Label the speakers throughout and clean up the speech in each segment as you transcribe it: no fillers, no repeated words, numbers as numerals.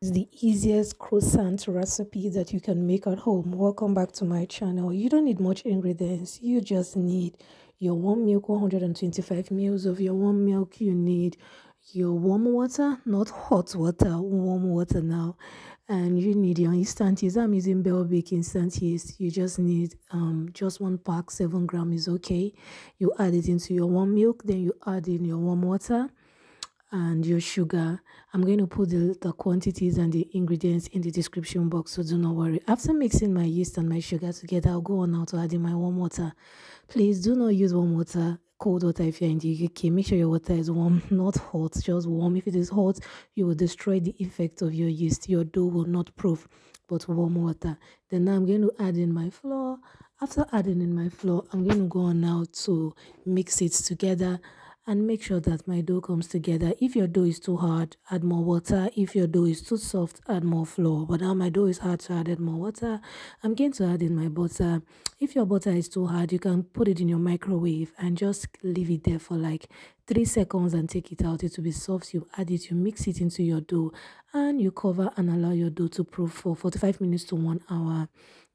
Speaker 1: Is the easiest croissant recipe that you can make at home. Welcome back to my channel. You don't need much ingredients. You just need your warm milk, 125 ml of your warm milk. You need your warm water, not hot water, warm water now. And you need your instant yeast. I'm using Bell Bake instant yeast. You just need just 1 pack, 7 grams is okay. You add it into your warm milk, then you add in your warm water and your sugar. I'm going to put the quantities and the ingredients in the description box, so do not worry. After mixing my yeast and my sugar together, I'll go on now to add in my warm water. Please do not use warm water, cold water if you're in the UK. Make sure your water is warm, not hot, just warm. If it is hot, you will destroy the effect of your yeast. Your dough will not proof, but warm water. Then now I'm going to add in my flour. After adding in my flour, I'm going to go on now to mix it together and make sure that my dough comes together. If your dough is too hard, add more water. If your dough is too soft, add more flour. But now my dough is hard, so I added more water. I'm going to add in my butter. If your butter is too hard, you can put it in your microwave and just leave it there for like 3 seconds and take it out. It will be soft. You add it, you mix it into your dough, and you cover and allow your dough to proof for 45 minutes to 1 hour.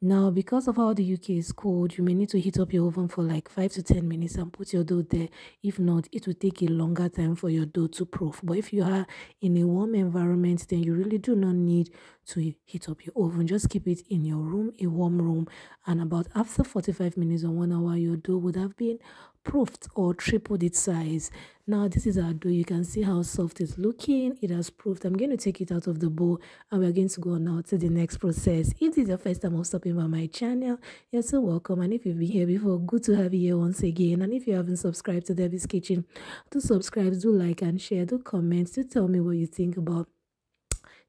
Speaker 1: Now, because of how the UK is cold, you may need to heat up your oven for like 5 to 10 minutes and put your dough there. If not, it will take a longer time for your dough to proof. But if you are in a warm environment, then you really do not need to heat up your oven. Just keep it in your room, a warm room, and about after 45 minutes or 1 hour, your dough would have been proofed or tripled its size. Now this is our dough. You can see how soft it's looking. It has proofed. I'm going to take it out of the bowl and we're going to go now to the next process. If this is your first time of stopping by my channel, you're so welcome. And if you've been here before, good to have you here once again. And if you haven't subscribed to Debbie's Kitchen, do subscribe, do like and share, do comment, do tell me what you think about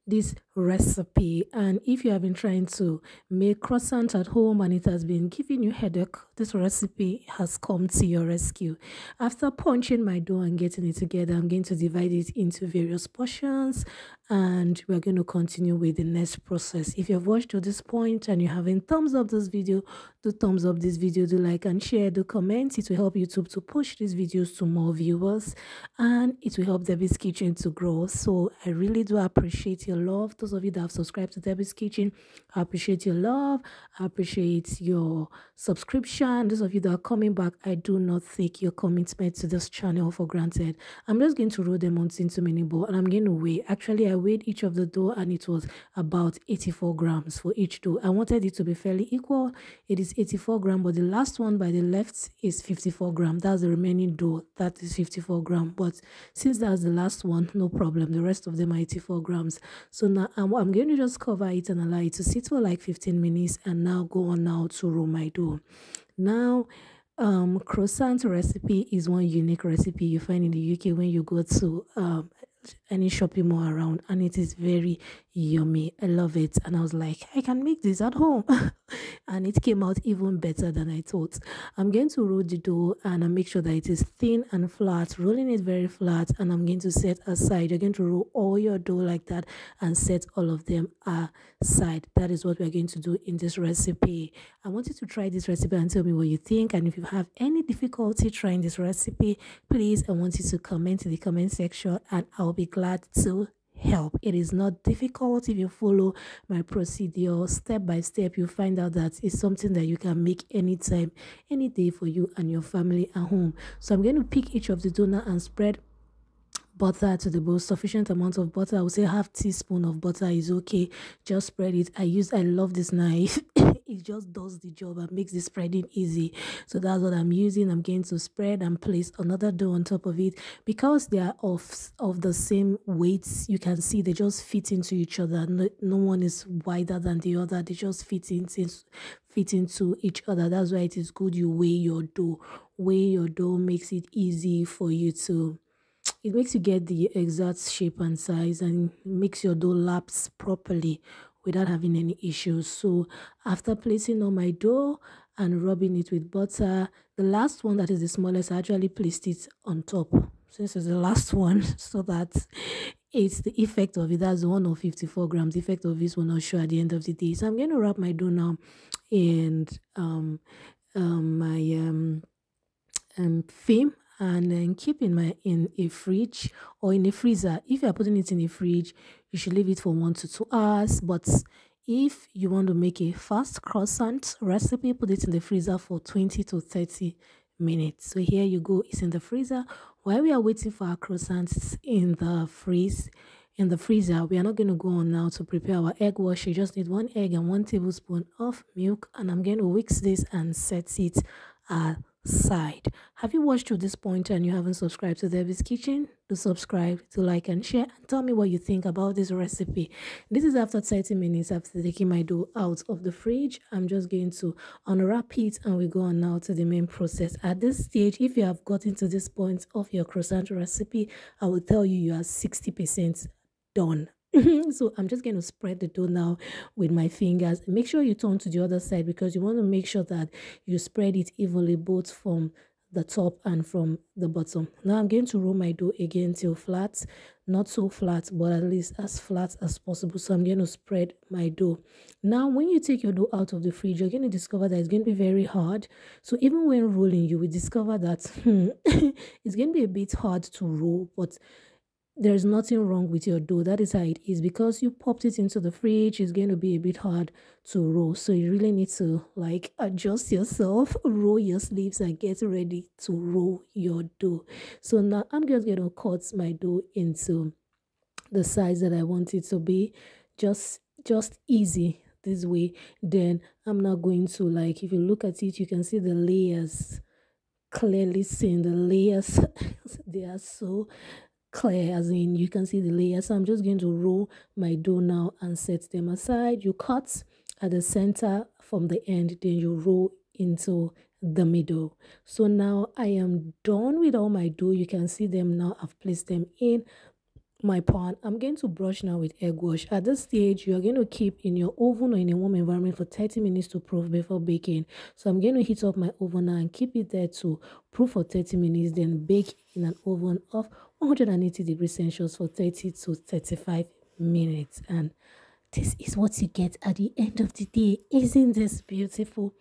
Speaker 1: this recipe. And if you have been trying to make croissant at home and it has been giving you headache, this recipe has come to your rescue. After punching my dough and getting it together, I'm going to divide it into various portions and we're going to continue with the next process. If you've watched to this point and you haven't thumbs up this video, do thumbs up this video, do like and share, do comment. It will help YouTube to push these videos to more viewers and it will help Debbie's Kitchen to grow. So I really do appreciate your love. Those of you that have subscribed to Debbie's Kitchen, I appreciate your love. I appreciate your subscription. Those of you that are coming back, I do not take your commitment to this channel for granted. I'm just going to roll them onto into mini bowl and I'm going to weigh. Actually, I weighed each of the dough and it was about 84 grams for each dough. I wanted it to be fairly equal. It is 84 grams, but the last one by the left is 54 grams. That's the remaining dough. That is 54 grams. But since that's the last one, no problem. The rest of them are 84 grams. So now I'm going to just cover it and allow it to sit for like 15 minutes and now go on now to roll my dough. Now, croissant recipe is one unique recipe you find in the UK when you go to any shopping mall around, and it is very yummy. I love it, and I was like, I can make this at home and it came out even better than I thought. I'm going to roll the dough and I make sure that it is thin and flat, rolling it very flat, and I'm going to set aside. You're going to roll all your dough like that and set all of them aside. That is what we're going to do in this recipe. I want you to try this recipe and tell me what you think, and if you have any difficulty trying this recipe, please, I want you to comment in the comment section and I'll be glad to help. It is not difficult. If you follow my procedure step by step, you find out that it's something that you can make anytime, any day for you and your family at home. So I'm going to pick each of the dough and spread butter to the bowl. Sufficient amount of butter. I would say half teaspoon of butter is okay. Just spread it. I love this knife. It just does the job and makes the spreading easy. So that's what I'm using. I'm going to spread and place another dough on top of it. Because they are of the same weights, you can see they just fit into each other. No one is wider than the other. They just fit into each other. That's why it is good you weigh your dough. Weigh your dough makes it easy for you to, it makes you get the exact shape and size and makes your dough lapse properly without having any issues. So after placing on my dough and rubbing it with butter, the last one that is the smallest, I actually placed it on top since it's the last one so that it's the effect of it. That's the one of 54 grams. The effect of this will not show at the end of the day. So I'm going to wrap my dough now in my film and then keep in a fridge or in a freezer. If you are putting it in a fridge, you should leave it for 1 to 2 hours. But if you want to make a fast croissant recipe, put it in the freezer for 20 to 30 minutes. So here you go, it's in the freezer. While we are waiting for our croissants in the freezer, we are not going to go on now to prepare our egg wash. You just need 1 egg and 1 tablespoon of milk, and I'm going to whisk this and set it aside. Have you watched to this point and you haven't subscribed to Debbie's Kitchen? Do subscribe, to like and share, and tell me what you think about this recipe. This is after 30 minutes after taking my dough out of the fridge. I'm just going to unwrap it and we go on now to the main process. At this stage, if you have gotten to this point of your croissant recipe, I will tell you are 60% done. So I'm just going to spread the dough now with my fingers. Make sure you turn to the other side because you want to make sure that you spread it evenly both from the top and from the bottom. Now I'm going to roll my dough again till flat, not so flat, but at least as flat as possible. So I'm going to spread my dough. Now when you take your dough out of the fridge, you're going to discover that it's going to be very hard. So even when rolling, you will discover that it's going to be a bit hard to roll, but there's nothing wrong with your dough. That is how it is. Because you popped it into the fridge, it's going to be a bit hard to roll. So you really need to like adjust yourself, roll your sleeves, and get ready to roll your dough. So now I'm just going to cut my dough into the size that I want it to be. Just easy this way. Then I'm not going to, like, if you look at it, you can see the layers, clearly seeing the layers. They are so clear, as in you can see the layers. So I'm just going to roll my dough now and set them aside. You cut at the center from the end, then you roll into the middle. So now I am done with all my dough. You can see them now. I've placed them in my pan. I'm going to brush now with egg wash. At this stage, you're going to keep in your oven or in a warm environment for 30 minutes to proof before baking. So I'm going to heat up my oven now and keep it there to proof for 30 minutes, then bake in an oven of 180 degrees Celsius for 30 to 35 minutes. And this is what you get at the end of the day. Isn't this beautiful?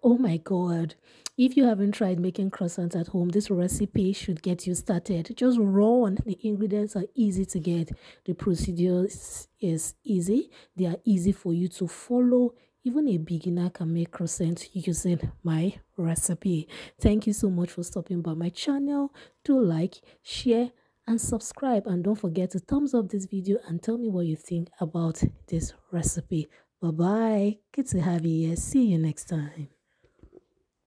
Speaker 1: Oh my god, if you haven't tried making croissants at home, this recipe should get you started. Just run. The ingredients are easy to get. The procedure is easy. They are easy for you to follow. Even a beginner can make croissants using my recipe. Thank you so much for stopping by my channel. Do like, share, and subscribe. And don't forget to thumbs up this video and tell me what you think about this recipe. Bye-bye. Good to have you here. See you next time.